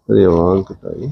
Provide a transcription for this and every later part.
ارے آواز کٹائی.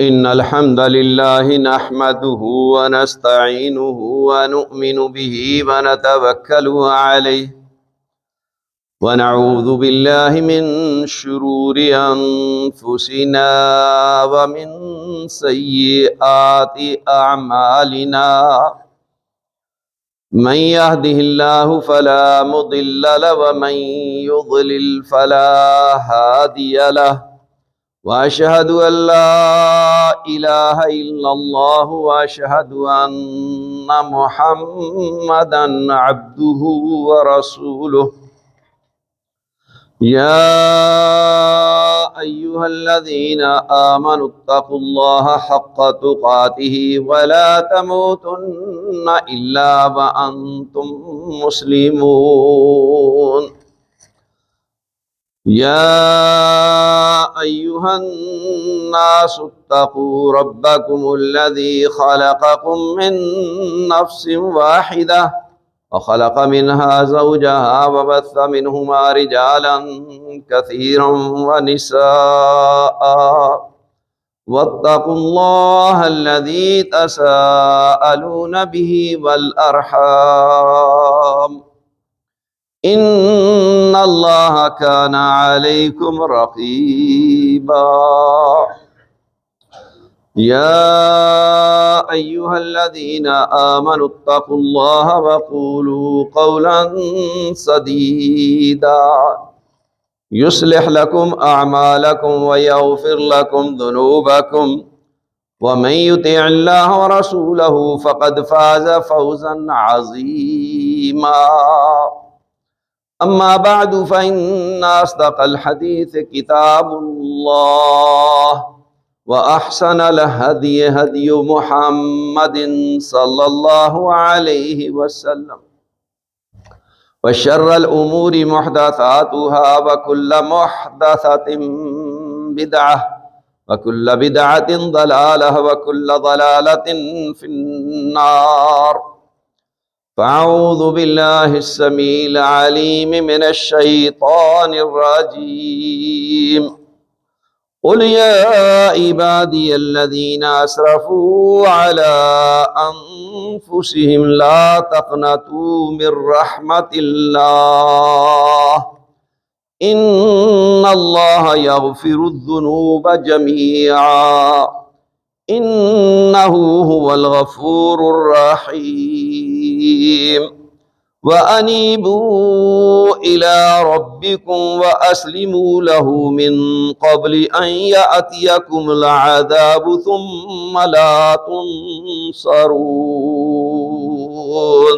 إن الحمد لله نحمده ونستعينه ونؤمن به ونتوكل عليه ونعوذ بالله من شرور أنفسنا ومن سيئات أعمالنا من يهده الله فلا مضل له ومن يضلل فلا هادي له وأشهد أن لا إله إلا الله وأشهد أن محمدا عبده ورسوله يا أيها الذين آمنوا اتقوا الله حق تقاته ولا تموتن إلا وأنتم مسلمون يا أيها الناس اتقوا ربكم الذي خلقكم من نفس واحدة وخلق منها زوجها وبث منهما رجالا كثيرا ونساء واتقوا الله الذي تساءلون به والأرحام إن الله كان عليكم رقيبا يا أيها الذين آمنوا اتقوا الله وقولوا قولا سديدا يصلح لكم أعمالكم ويغفر لكم ذنوبكم ومن يطع الله ورسوله فقد فاز فوزا عظيما أما بعد فإن أصدق الحديث كتاب الله وأحسن الهدي هدي محمد صلى الله عليه وسلم وشر الأمور محدثاتها وكل محدثة بدعة وكل بدعة ضلالة وكل ضلالة في النار فأعوذ بالله السميع العليم من الشيطان الرجيم قل يا عبادي الذين أسرفوا على أنفسهم لا تقنطوا من رحمة الله إن الله يغفر الذنوب جميعا إنه هو الغفور الرحيم وأنيبوا إلى ربكم وأسلموا له من قبل أن يأتيكم العذاب ثم لا تنصرون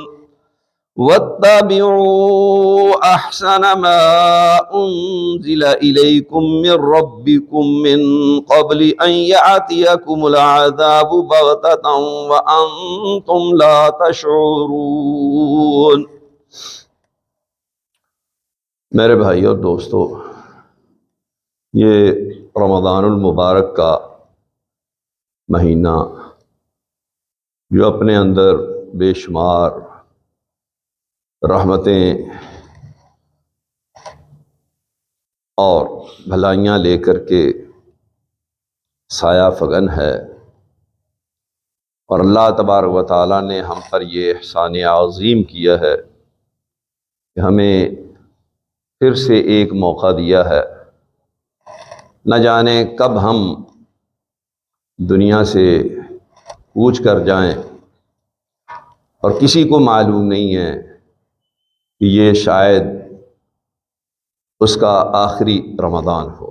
واتبعوا أحسن ما أنزل إليكم من ربكم من قبل أن يأتيكم العذاب بغتة وأنتم لا تشعرون. میرے بھائی اور دوستو، یہ رمضان المبارک کا مہینہ جو اپنے اندر بے شمار رحمتیں اور بھلائیاں لے کر کے سایہ فگن ہے، اور اللہ تبارک و تعالیٰ نے ہم پر یہ احسان عظیم کیا ہے کہ ہمیں پھر سے ایک موقع دیا ہے. نہ جانے کب ہم دنیا سے کوچ کر جائیں، اور کسی کو معلوم نہیں ہے کہ یہ شاید اس کا آخری رمضان ہو.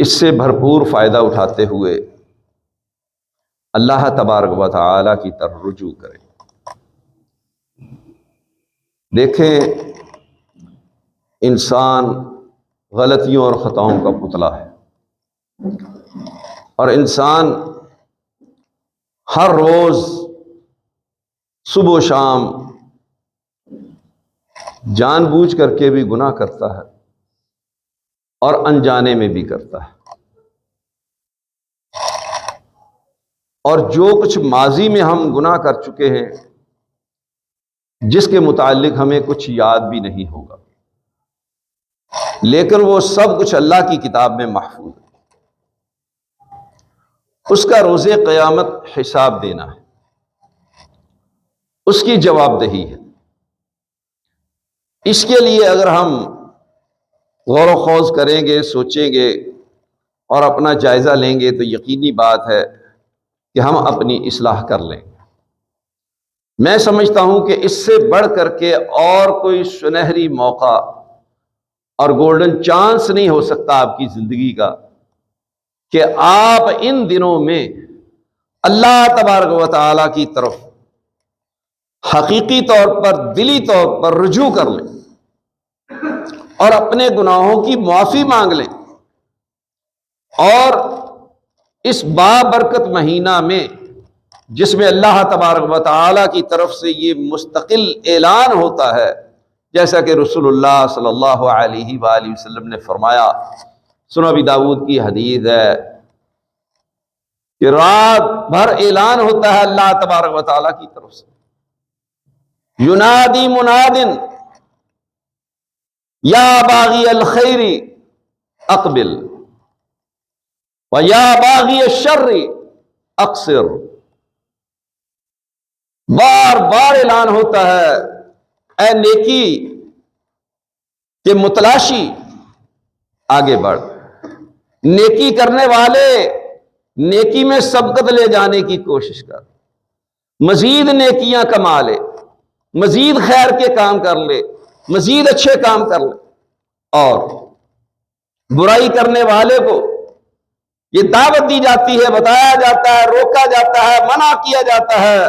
اس سے بھرپور فائدہ اٹھاتے ہوئے اللہ تبارک و تعالی کی طرف رجوع کریں۔ دیکھیں، انسان غلطیوں اور خطاؤں کا پتلا ہے، اور انسان ہر روز صبح و شام جان بوجھ کر کے بھی گناہ کرتا ہے اور انجانے میں بھی کرتا ہے، اور جو کچھ ماضی میں ہم گناہ کر چکے ہیں جس کے متعلق ہمیں کچھ یاد بھی نہیں ہوگا، لیکن وہ سب کچھ اللہ کی کتاب میں محفوظ ہے۔ اس کا روز قیامت حساب دینا ہے، اس کی جواب دہی ہے۔ اس کے لیے اگر ہم غور و خوض کریں گے، سوچیں گے اور اپنا جائزہ لیں گے تو یقینی بات ہے کہ ہم اپنی اصلاح کر لیں گے۔ میں سمجھتا ہوں کہ اس سے بڑھ کر کے اور کوئی سنہری موقع اور گولڈن چانس نہیں ہو سکتا آپ کی زندگی کا کہ آپ ان دنوں میں اللہ تبارک و تعالی کی طرف حقیقی طور پر، دلی طور پر رجوع کر لیں اور اپنے گناہوں کی معافی مانگ لیں، اور اس بابرکت مہینہ میں جس میں اللہ تبارک و تعالی کی طرف سے یہ مستقل اعلان ہوتا ہے، جیسا کہ رسول اللہ صلی اللہ علیہ وآلہ وسلم نے فرمایا، سنن ابی داؤد کی حدیث ہے کہ رات بھر اعلان ہوتا ہے اللہ تبارک و تعالی کی طرف سے، ینادی منادن یا باغی الخیر اقبل و یا باغی الشر اقصر۔ بار بار اعلان ہوتا ہے، اے نیکی کے متلاشی آگے بڑھ، نیکی کرنے والے نیکی میں سبقت لے جانے کی کوشش کر، مزید نیکیاں کما لے، مزید خیر کے کام کر لے، مزید اچھے کام کر لے، اور برائی کرنے والے کو یہ دعوت دی جاتی ہے، بتایا جاتا ہے، روکا جاتا ہے، منع کیا جاتا ہے،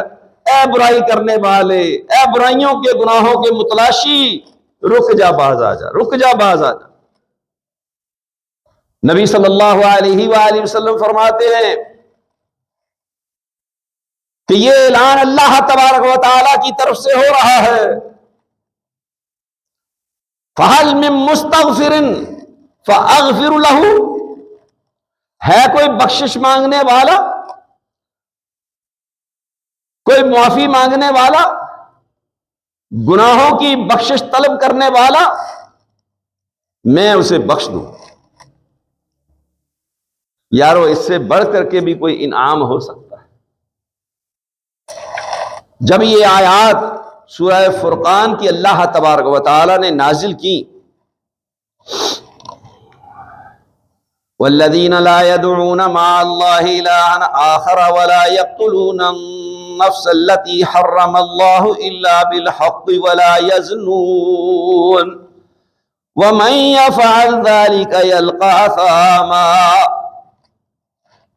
اے برائی کرنے والے، اے برائیوں کے گناہوں کے متلاشی، رک جا، باز آ جا، رک جا، باز آ جا۔ نبی صلی اللہ علیہ وآلہ وسلم فرماتے ہیں کہ یہ اعلان اللہ تبارک و تعالی کی طرف سے ہو رہا ہے، فَهَلْ مِن مُسْتَغْفِرٍ فَأَغْفِرُ لَهُ، ہے کوئی بخشش مانگنے والا، کوئی معافی مانگنے والا، گناہوں کی بخشش طلب کرنے والا، میں اسے بخش دوں۔ یارو، اس سے بڑھ کر کے بھی کوئی انعام ہو سکتا ہے؟ جب یہ آیات سورہ فرقان کی اللہ تبارک و تعالی نے نازل کی، والذین لا يدعون مع اللہ الہا آخر ولا يقتلون النفس التي حرم اللہ الا بالحق ولا يزنون ومن يفعل ذلك يلقى اثاما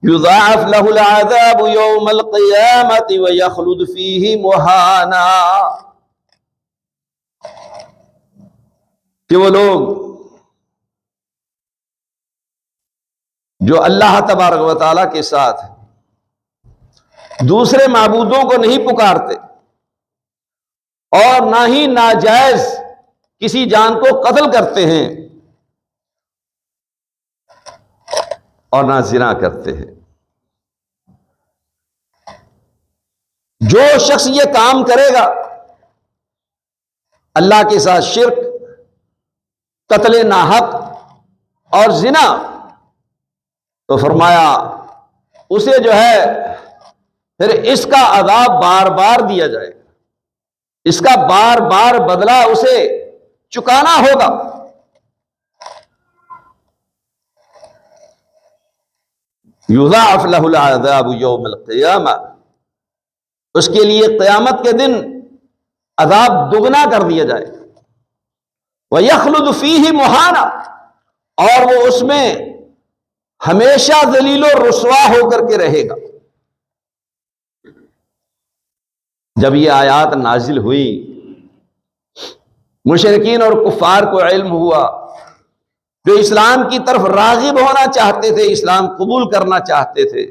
یضاعف له العذاب یوم القیامت ویخلد فیہ مہانا۔ کہ وہ لوگ جو اللہ تبارک و تعالیٰ کے ساتھ دوسرے معبودوں کو نہیں پکارتے اور نہ ہی ناجائز کسی جان کو قتل کرتے ہیں اور نہ زنا کرتے ہیں، جو شخص یہ کام کرے گا اللہ کے ساتھ شرک، قتل ناحق اور زنا، تو فرمایا اسے جو ہے پھر اس کا عذاب بار بار دیا جائے گا، اس کا بار بار بدلہ اسے چکانا ہوگا۔ یضاعف له العذاب یوم القیامہ، اس کے لیے قیامت کے دن عذاب دگنا کر دیا جائے، وَيَخْلُدُ فِيهِ مُحَانًا، اور وہ اس میں ہمیشہ ذلیل و رسوا ہو کر کے رہے گا۔ جب یہ آیات نازل ہوئی، مشرکین اور کفار کو علم ہوا، جو اسلام کی طرف راغب ہونا چاہتے تھے، اسلام قبول کرنا چاہتے تھے،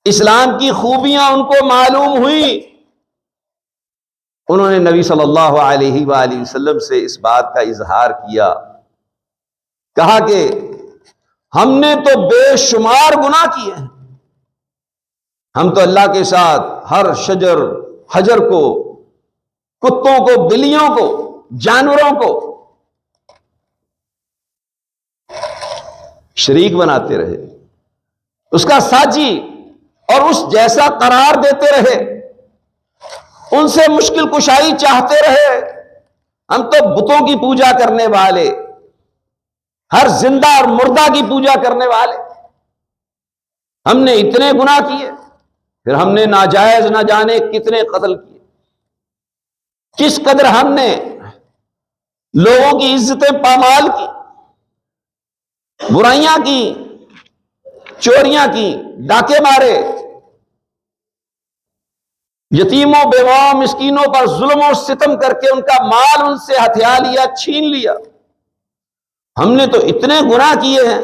اسلام کی خوبیاں ان کو معلوم ہوئی، انہوں نے نبی صلی اللہ علیہ وآلہ وسلم سے اس بات کا اظہار کیا، کہا کہ ہم نے تو بے شمار گناہ کیے ہیں، ہم تو اللہ کے ساتھ ہر شجر حجر کو، کتوں کو، بلیوں کو، جانوروں کو شریک بناتے رہے، اس کا ساجی اور اس جیسا قرار دیتے رہے، ان سے مشکل کشائی چاہتے رہے، ہم تو بتوں کی پوجا کرنے والے، ہر زندہ اور مردہ کی پوجا کرنے والے، ہم نے اتنے گناہ کیے، پھر ہم نے ناجائز نہ جانے کتنے قتل کیے، کس قدر ہم نے لوگوں کی عزتیں پامال کی، برائیاں کی، چوریاں کی، ڈاکے مارے، یتیموں، بیواؤں، مسکینوں پر ظلم و ستم کر کے ان کا مال ان سے ہتھیا لیا، چھین لیا، ہم نے تو اتنے گناہ کیے ہیں،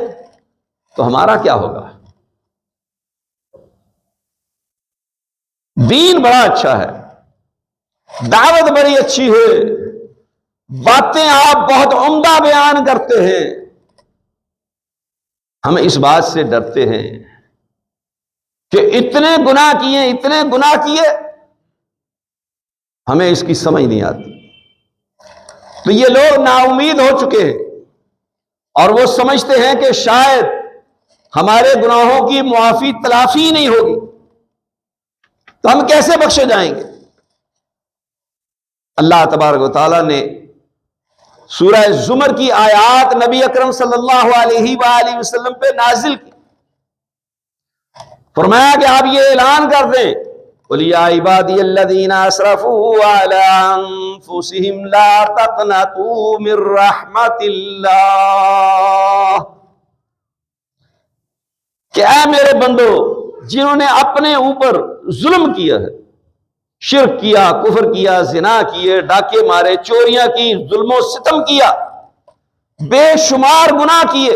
تو ہمارا کیا ہوگا؟ دین بڑا اچھا ہے، دعوت بڑی اچھی ہے، باتیں آپ بہت عمدہ بیان کرتے ہیں، ہم اس بات سے ڈرتے ہیں کہ اتنے گناہ کیے، اتنے گناہ کیے، ہمیں اس کی سمجھ نہیں آتی۔ تو یہ لوگ نا امید ہو چکے ہیں اور وہ سمجھتے ہیں کہ شاید ہمارے گناہوں کی معافی تلافی نہیں ہوگی، تو ہم کیسے بخشے جائیں گے؟ اللہ تبارک و تعالیٰ نے سورہ زمر کی آیات نبی اکرم صلی اللہ علیہ وآلہ وسلم پہ نازل کی، فرمایا کہ آپ یہ اعلان کر دیں، قُلْ يَا عِبَادِيَ الَّذِينَ أَسْرَفُوا عَلَىٰ أَنفُسِهِمْ لَا تَقْنَطُوا مِن رَحْمَةِ اللَّهِ، کہ اے میرے بندو جنہوں نے اپنے اوپر ظلم کیا ہے، شرک کیا، کفر کیا، زنا کیے، ڈاکے مارے، چوریاں کی، ظلم و ستم کیا، بے شمار گناہ کیے،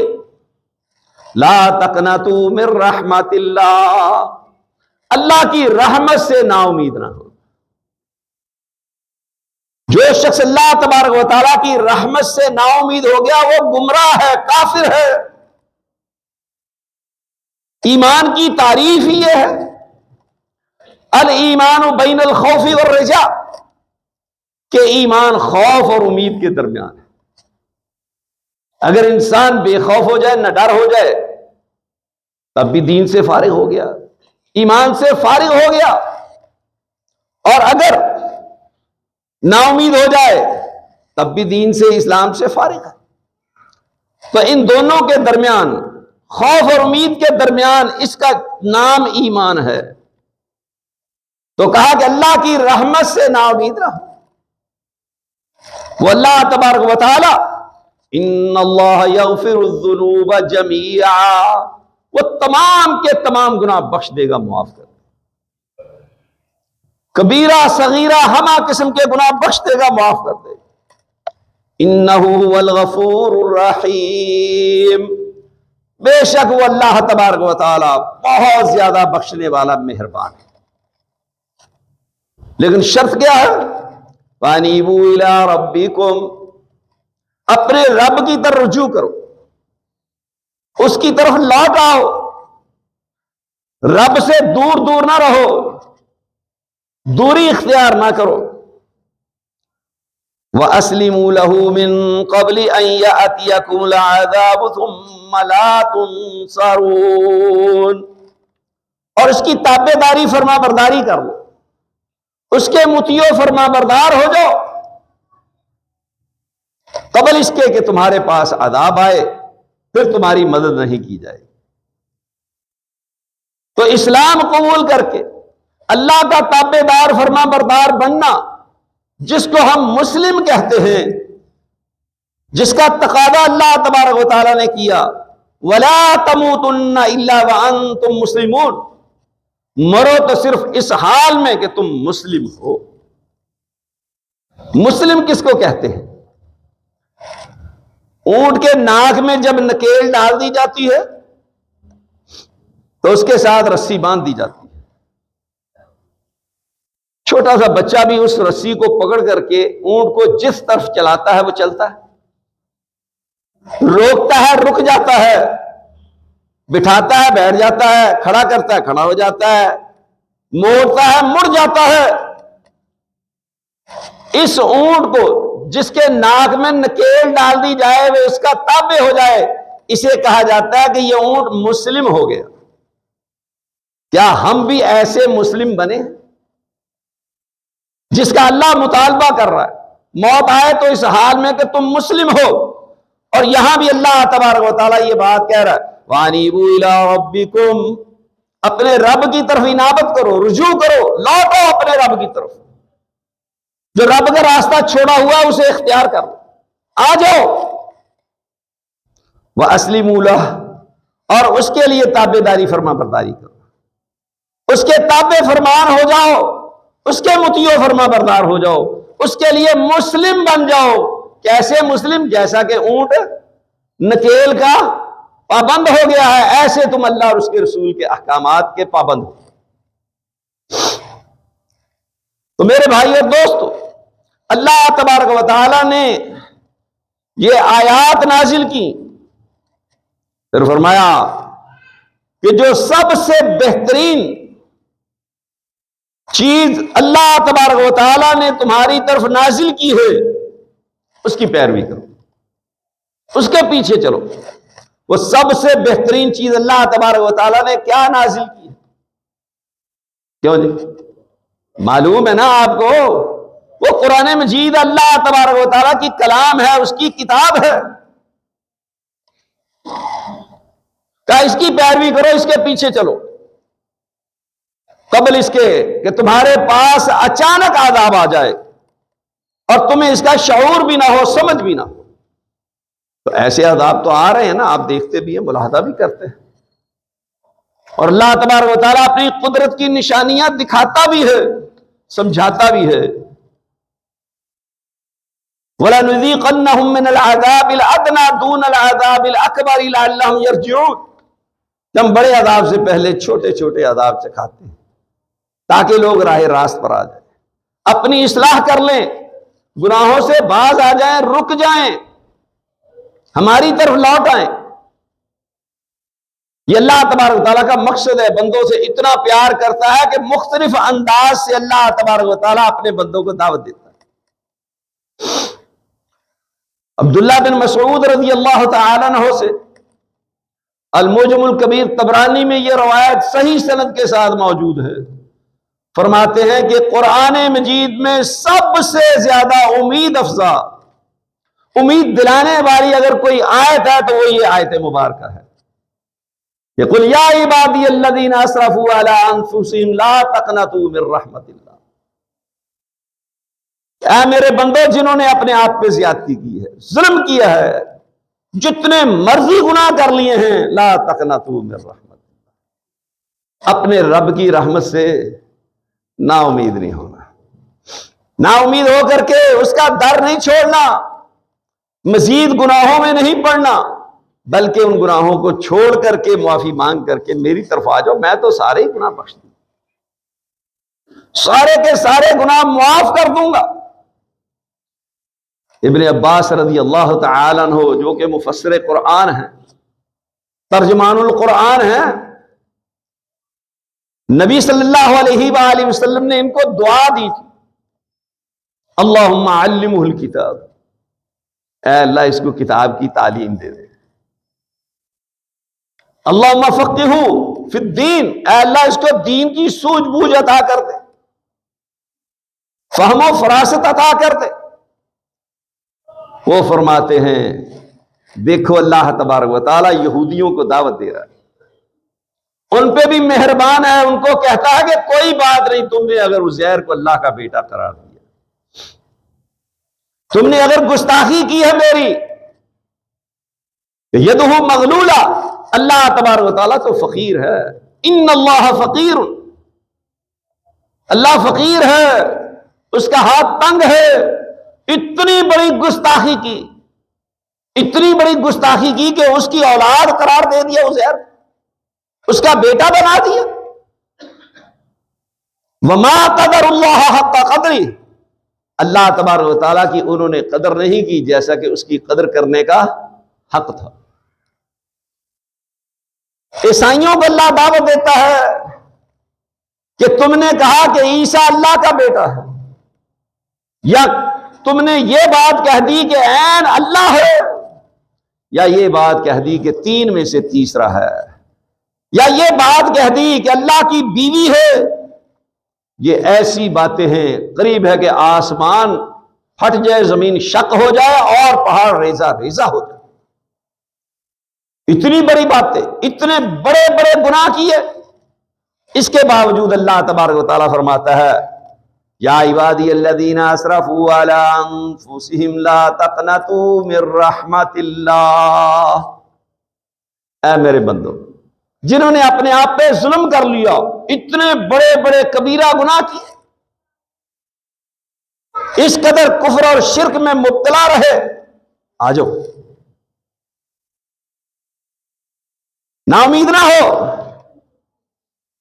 لا تقنطوا من رحمت اللہ، اللہ کی رحمت سے نا امید نہ ہو۔ جو شخص اللہ تبارک و تعالیٰ کی رحمت سے نا امید ہو گیا وہ گمراہ ہے، کافر ہے۔ ایمان کی تعریف ہی یہ ہے، الایمان بین الخوف والرجاء، کہ ایمان خوف اور امید کے درمیان ہے۔ اگر انسان بے خوف ہو جائے، نہ ڈر ہو جائے، تب بھی دین سے فارغ ہو گیا، ایمان سے فارغ ہو گیا، اور اگر نا امید ہو جائے تب بھی دین سے، اسلام سے فارغ ہے۔ تو ان دونوں کے درمیان، خوف اور امید کے درمیان، اس کا نام ایمان ہے۔ تو کہا کہ اللہ کی رحمت سے نا امید رہو۔ وہ اللہ تبارک و تعالی ان اللہ یغفر الذنوب جميعا، وہ تمام کے تمام گناہ بخش دے گا، معاف کر دے گا، کبیرہ صغیرہ ہمہ قسم کے گناہ بخش دے گا، معاف کر دے گا۔ انہ هو الغفور الرحیم، بے شک وہ اللہ تبارک و تعالی بہت زیادہ بخشنے والا، مہربان ہے۔ لیکن شرط کیا ہے؟ وَأَنِيبُوا إِلَىٰ رَبِّكُمْ، اپنے رب کی طرف رجوع کرو، اس کی طرف لوٹ آؤ، رب سے دور دور نہ رہو، دوری اختیار نہ کرو۔ وَأَسْلِمُوا لَهُ مِن قَبْلِ أَن يَأْتِيَكُمُ الْعَذَابُ ثُمَّ لَا تُنصَرُونَ، اور اس کی تابع داری، فرما برداری کر لو، اس کے مطیع فرما بردار ہو جاؤ، قبل اس کے کہ تمہارے پاس عذاب آئے، پھر تمہاری مدد نہیں کی جائے۔ تو اسلام قبول کر کے اللہ کا تابع دار، فرما بردار بننا، جس کو ہم مسلم کہتے ہیں، جس کا تقاضا اللہ تبارک و تعالیٰ نے کیا، وَلَا تَمُوتُنَّ إِلَّا وَأَنْتُمْ مُسْلِمُونَ، مرو تو صرف اس حال میں کہ تم مسلم ہو۔ مسلم کس کو کہتے ہیں؟ اونٹ کے ناک میں جب نکیل ڈال دی جاتی ہے تو اس کے ساتھ رسی باندھ دی جاتی ہے، چھوٹا سا بچہ بھی اس رسی کو پکڑ کر کے اونٹ کو جس طرف چلاتا ہے وہ چلتا ہے، روکتا ہے رک جاتا ہے، بٹھاتا ہے بیٹھ جاتا ہے، کھڑا کرتا ہے کھڑا ہو جاتا ہے، موڑتا ہے مڑ جاتا ہے۔ اس اونٹ کو جس کے ناک میں نکیل ڈال دی جائے وہ اس کا تابع ہو جائے، اسے کہا جاتا ہے کہ یہ اونٹ مسلم ہو گیا۔ کیا ہم بھی ایسے مسلم بنے جس کا اللہ مطالبہ کر رہا ہے، موت آئے تو اس حال میں کہ تم مسلم ہو؟ اور یہاں بھی اللہ تبارک و تعالیٰ یہ بات کہہ رہا ہے، وَأَنِيبُوا إِلَىٰ رَبِّكُمْ، اپنے رب کی طرف انابت کرو، رجوع کرو، لوٹو اپنے رب کی طرف۔ جو رب کا راستہ چھوڑا ہوا اسے اختیار کرو، آ جاؤ۔ وَأَسْلِمُوا لَهُ، اور اس کے لیے تابع داری فرما برداری کرو، اس کے تابع فرمان ہو جاؤ، اس کے مطیع و فرما بردار ہو جاؤ، اس کے لیے مسلم بن جاؤ۔ کیسے مسلم؟ جیسا کہ اونٹ نکیل کا پابند ہو گیا ہے، ایسے تم اللہ اور اس کے رسول کے احکامات کے پابند ہو۔ تو میرے بھائی اور دوستو، اللہ تبارک و تعالی نے یہ آیات نازل کی، پھر فرمایا کہ جو سب سے بہترین چیز اللہ تبارک و تعالی نے تمہاری طرف نازل کی ہے اس کی پیروی کرو، اس کے پیچھے چلو۔ وہ سب سے بہترین چیز اللہ تبارک و تعالی نے کیا نازل کی ہے؟ کیوں جی؟ معلوم ہے نا آپ کو، وہ قرآن مجید اللہ تبارک و تعالی کی کلام ہے، اس کی کتاب ہے۔ کہا اس کی پیروی کرو، اس کے پیچھے چلو، قبل اس کے کہ تمہارے پاس اچانک عذاب آ جائے اور تمہیں اس کا شعور بھی نہ ہو، سمجھ بھی نہ ہو۔ تو ایسے عذاب تو آ رہے ہیں نا، آپ دیکھتے بھی ہیں، ملاحظہ بھی کرتے ہیں، اور اللہ تبارک و تعالیٰ اپنی قدرت کی نشانیاں دکھاتا بھی ہے، سمجھاتا بھی ہے۔ وَلَنُذِيقَنَّهُم مِّنَ الْعَذَابِ الْأَدْنَىٰ دُونَ الْعَذَابِ الْأَكْبَرِ لَعَلَّهُمْ يَرْجِعُونَ، ہم بڑے عذاب سے پہلے چھوٹے چھوٹے عذاب چکھاتے ہیں تاکہ لوگ راہ راست پر آ جائیں، اپنی اصلاح کر لیں، گناہوں سے باز آ جائیں، رک جائیں، ہماری طرف لوٹ آئیں۔ یہ اللہ تبارک و تعالیٰ کا مقصد ہے، بندوں سے اتنا پیار کرتا ہے کہ مختلف انداز سے اللہ تبارک و تعالیٰ اپنے بندوں کو دعوت دیتا ہے۔ عبداللہ بن مسعود رضی اللہ تعالیٰ عنہ سے المعجم الکبیر طبرانی میں یہ روایت صحیح سند کے ساتھ موجود ہے، فرماتے ہیں کہ قرآن مجید میں سب سے زیادہ امید افزا، امید دلانے والی اگر کوئی آیت ہے تو وہ یہ آیت مبارکہ ہے، یقول یا عبادی الذین اسرفوا علی انفسہم لا تقنطوا من رحمت اللہ، اے میرے بندو جنہوں نے اپنے آپ پہ زیادتی کی ہے، ظلم کیا ہے، جتنے مرضی گناہ کر لیے ہیں، لا تقنطوا من رحمت اللہ، اپنے رب کی رحمت سے نا امید نہیں ہونا، نا امید ہو کر کے اس کا در نہیں چھوڑنا، مزید گناہوں میں نہیں پڑنا، بلکہ ان گناہوں کو چھوڑ کر کے معافی مانگ کر کے میری طرف آ جاؤ، میں تو سارے ہی گناہ بخش دوں، سارے کے سارے گناہ معاف کر دوں گا۔ ابن عباس رضی اللہ تعالیٰ عنہ جو کہ مفسر قرآن ہیں، ترجمان القرآن ہیں، نبی صلی اللہ علیہ وآلہ وسلم نے ان کو دعا دی تھی، اللہم علمہ الکتاب، اے اللہ اس کو کتاب کی تعلیم دے دے، اللہم فقہہ فی الدین، اے اللہ اس کو دین کی سوجھ بوجھ عطا کر دے، فہم و فراست عطا کر دے۔ وہ فرماتے ہیں دیکھو اللہ تبارک و تعالیٰ یہودیوں کو دعوت دے رہا ہے، ان پہ بھی مہربان ہے، ان کو کہتا ہے کہ کوئی بات نہیں، تم نے اگر عزیر کو اللہ کا بیٹا قرار دیا، تم نے اگر گستاخی کی ہے میری، یدہ مغلولہ، اللہ تبارک و تعالیٰ تو فقیر ہے. ان اللہ فقیر، اللہ فقیر ہے، اس کا ہاتھ تنگ ہے. اتنی بڑی گستاخی کی، اتنی بڑی گستاخی کی کہ اس کی اولاد قرار دے دیا عزیر، اس کا بیٹا بنا دیا. وما قدر اللہ حق قدری، اللہ تبارک و تعالیٰ کی انہوں نے قدر نہیں کی جیسا کہ اس کی قدر کرنے کا حق تھا. عیسائیوں کو اللہ دعوت دیتا ہے کہ تم نے کہا کہ عیسیٰ اللہ کا بیٹا ہے، یا تم نے یہ بات کہہ دی کہ عین اللہ ہے، یا یہ بات کہہ دی کہ تین میں سے تیسرا ہے، یا یہ بات کہہ دی کہ اللہ کی بیوی ہے. یہ ایسی باتیں ہیں قریب ہے کہ آسمان پھٹ جائے، زمین شق ہو جائے اور پہاڑ ریزہ ریزہ ہو جائے. اتنی بڑی باتیں، اتنے بڑے بڑے گناہ کیے، اس کے باوجود اللہ تبارک و تعالیٰ فرماتا ہے یا عبادی الذین اسرفوا علی انفسہم لا تقنطوا من رحمت اللہ. اے میرے بندو جنہوں نے اپنے آپ پہ ظلم کر لیا، اتنے بڑے بڑے کبیرہ گناہ کیے، اس قدر کفر اور شرک میں مبتلا رہے، آ جاؤ، نا امید نہ ہو.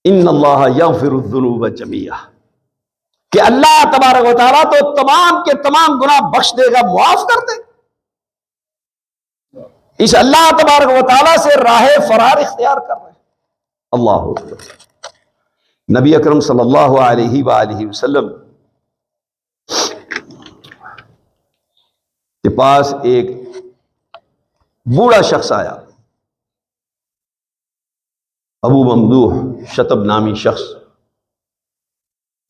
ان اللہ یغفر الذنوب جميعا، کہ اللہ تبارک و تعالیٰ تو تمام کے تمام گناہ بخش دے گا، معاف کر دے گا. اس اللہ تبارک و تعالیٰ سے راہ فرار اختیار کر رہے ہیں. اللہ اکبر. نبی اکرم صلی اللہ علیہ وآلہ وسلم کے پاس ایک بوڑھا شخص آیا، ابو ممدوح شتب نامی شخص.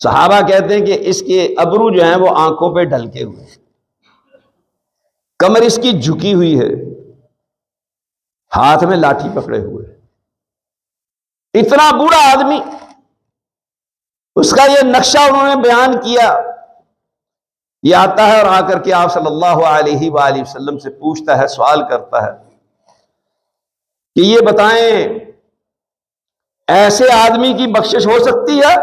صحابہ کہتے ہیں کہ اس کے ابرو جو ہیں وہ آنکھوں پہ ڈھلکے ہوئے، کمر اس کی جھکی ہوئی ہے، ہاتھ میں لاٹھی پکڑے ہوئے. اتنا بوڑھا آدمی، اس کا یہ نقشہ انہوں نے بیان کیا. یہ آتا ہے اور آ کر کے آپ صلی اللہ علیہ وآلہ وسلم سے پوچھتا ہے، سوال کرتا ہے کہ یہ بتائیں ایسے آدمی کی بخشش ہو سکتی ہے؟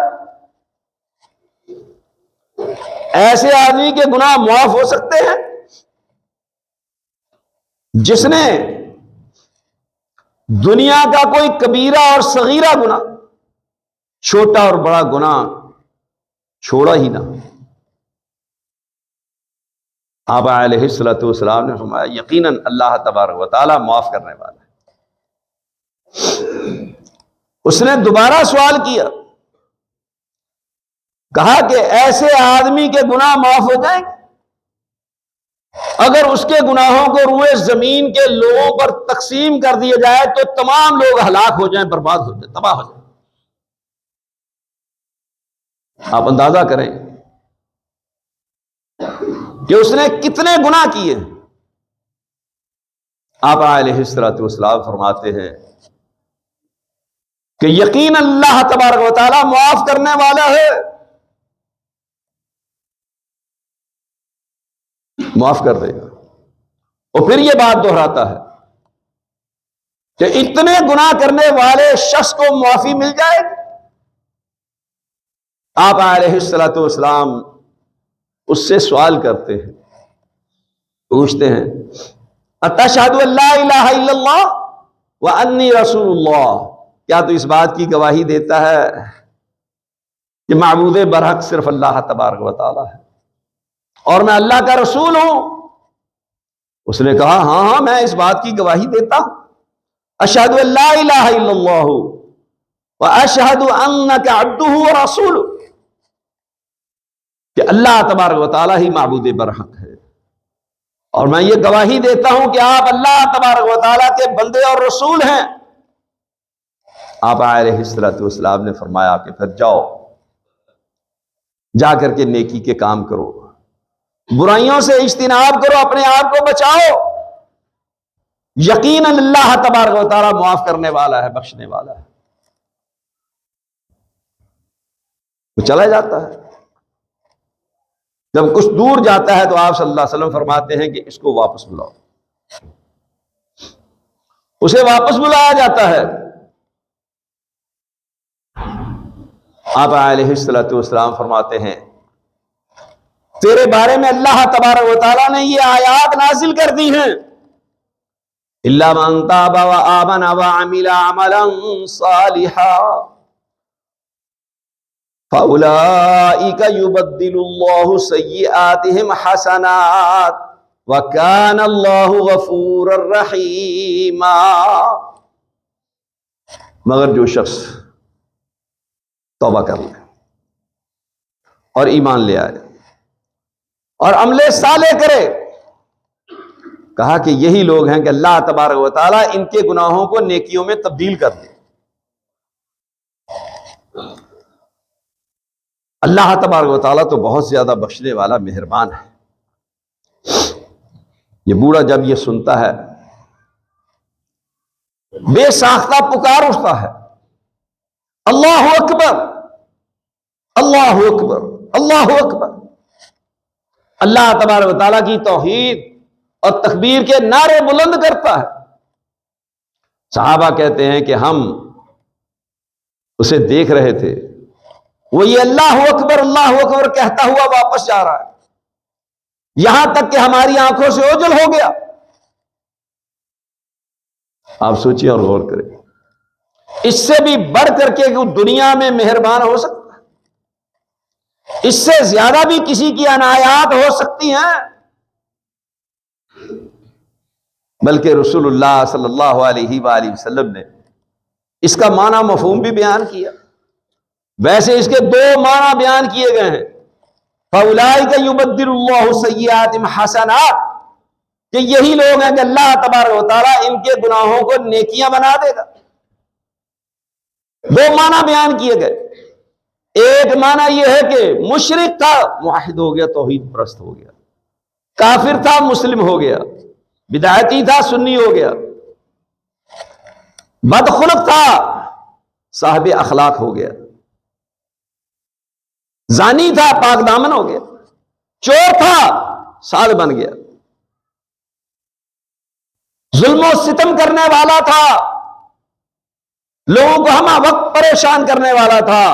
ایسے آدمی کے گناہ معاف ہو سکتے ہیں جس نے دنیا کا کوئی کبیرہ اور صغیرہ گناہ، چھوٹا اور بڑا گناہ چھوڑا ہی نہ؟ آپ علیہ الصلوۃ والسلام نے فرمایا یقیناً اللہ تبارک و تعالیٰ معاف کرنے والا ہے. اس نے دوبارہ سوال کیا، کہا کہ ایسے آدمی کے گناہ معاف ہو جائیں گے اگر اس کے گناہوں کو روئے زمین کے لوگوں پر تقسیم کر دیا جائے تو تمام لوگ ہلاک ہو جائیں، برباد ہو جائیں، تباہ ہو جائیں. آپ اندازہ کریں کہ اس نے کتنے گناہ کیے. آپ علیہ الصلوۃ والسلام فرماتے ہیں کہ یقین اللہ تبارک و تعالیٰ معاف کرنے والا ہے، معاف کر دے گا. اور پھر یہ بات دہراتا ہے کہ اتنے گناہ کرنے والے شخص کو معافی مل جائے گی. آپ علیہ الصلوۃ والسلام اس سے سوال کرتے ہیں، پوچھتے ہیں اتشہد ان لا الہ الا اللہ وانی رسول اللہ، کیا تو اس بات کی گواہی دیتا ہے کہ معبود برحق صرف اللہ تبارک و تعالی ہے اور میں اللہ کا رسول ہوں؟ اس نے کہا ہاں میں اس بات کی گواہی دیتا ہوں. اشہد ان لا الہ الا اللہ واشہد انک عبدہ ورسولہ، کہ اللہ تبارک و تعالیٰ ہی معبود برحق ہے، اور میں یہ گواہی دیتا ہوں کہ آپ اللہ تبارک و تعالیٰ کے بندے اور رسول ہیں. آپ علیہ الصلوۃ والسلام نے فرمایا کہ پھر جاؤ، جا کر کے نیکی کے کام کرو، برائیوں سے اجتناب کرو، اپنے آپ کو بچاؤ. یقیناً اللہ تبارک و تعالیٰ معاف کرنے والا ہے، بخشنے والا ہے. وہ چلا جاتا ہے. جب کچھ دور جاتا ہے تو آپ صلی اللہ علیہ وسلم فرماتے ہیں کہ اس کو واپس بلاؤ. اسے واپس بلایا جاتا ہے۔ آپ علیہ الصلوۃ والسلام فرماتے ہیں تیرے بارے میں اللہ تبارک و تعالیٰ نے یہ آیات نازل کر دی ہیں، الا من تاب وآمن وعمل عملا صالحا فأولئک یبدل اللہ سیئاتہم حسنات وکان اللہ غفورا رحیما۔ مگر جو شخص توبہ کر لے اور ایمان لے آئے اور عمل صالح کرے، کہا کہ یہی لوگ ہیں کہ اللہ تبارک و تعالیٰ ان کے گناہوں کو نیکیوں میں تبدیل کر دے۔ اللہ تبارک و تعالیٰ تو بہت زیادہ بخشنے والا مہربان ہے۔ یہ بوڑھا جب یہ سنتا ہے بے ساختہ پکار اٹھتا ہے، اللہ اکبر اللہ اکبر اللہ اکبر، اللہ تبارک و تعالیٰ کی توحید اور تکبیر کے نعرے بلند کرتا ہے۔ صحابہ کہتے ہیں کہ ہم اسے دیکھ رہے تھے، وہ یہ اللہ اکبر کہتا ہوا واپس جا رہا ہے، یہاں تک کہ ہماری آنکھوں سے اوجھل ہو گیا۔ آپ سوچیں اور غور کریں، اس سے بھی بڑھ کر کے دنیا میں مہربان ہو سکتا ہے؟ اس سے زیادہ بھی کسی کی عنایات ہو سکتی ہیں؟ بلکہ رسول اللہ صلی اللہ علیہ وآلہ وسلم نے اس کا معنی مفہوم بھی بیان کیا۔ ویسے اس کے دو معنی بیان کیے گئے ہیں، فَأُولَئِكَ يُبَدِّلُ اللَّهُ سَيِّئَاتِهِمْ حَسَنَاتٍ، کہ یہی لوگ ہیں کہ اللہ تبارک و تعالیٰ ان کے گناہوں کو نیکیاں بنا دے گا۔ دو معنی بیان کیے گئے، ایک معنی یہ ہے کہ مشرک تھا موحد ہو گیا، توحید پرست ہو گیا، کافر تھا مسلم ہو گیا، بدعتی تھا سنی ہو گیا، بدخلق تھا صاحب اخلاق ہو گیا، زانی تھا پاک دامن ہو گیا، چور تھا سال بن گیا، ظلم و ستم کرنے والا تھا، لوگوں کو ہمہ وقت پریشان کرنے والا تھا،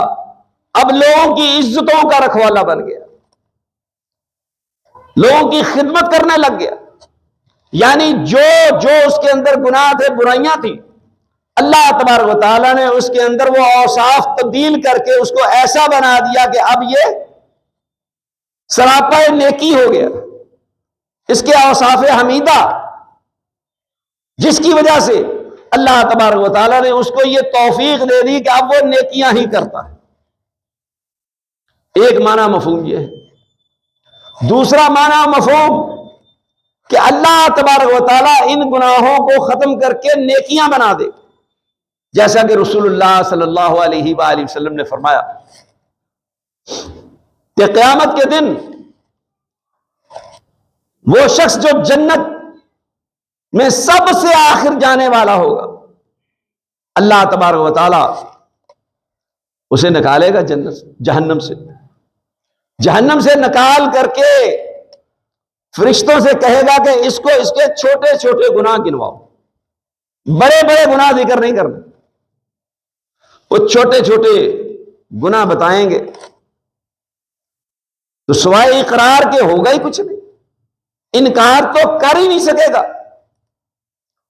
اب لوگوں کی عزتوں کا رکھوالا بن گیا، لوگوں کی خدمت کرنے لگ گیا۔ یعنی جو اس کے اندر گناہ تھے، برائیاں تھیں، اللہ تبارک و تعالیٰ نے اس کے اندر وہ اوصاف تبدیل کر کے اس کو ایسا بنا دیا کہ اب یہ سراپا نیکی ہو گیا، اس کے اوصاف حمیدہ، جس کی وجہ سے اللہ تبارک و تعالیٰ نے اس کو یہ توفیق دے دی کہ اب وہ نیکیاں ہی کرتا ہے۔ ایک معنی مفہوم یہ ہے۔ دوسرا معنی مفہوم کہ اللہ تبارک و تعالیٰ ان گناہوں کو ختم کر کے نیکیاں بنا دے، جیسا کہ رسول اللہ صلی اللہ علیہ وآلہ وسلم نے فرمایا کہ قیامت کے دن وہ شخص جو جنت میں سب سے آخر جانے والا ہوگا، اللہ تبارک و تعالیٰ اسے نکالے گا جہنم سے نکال کر کے فرشتوں سے کہے گا کہ اس کو اس کے چھوٹے چھوٹے گناہ گنواؤ، بڑے بڑے گناہ ذکر نہیں کرنا، وہ چھوٹے چھوٹے گناہ بتائیں گے تو سوائے اقرار کے ہوگا ہی کچھ نہیں، انکار تو کر ہی نہیں سکے گا،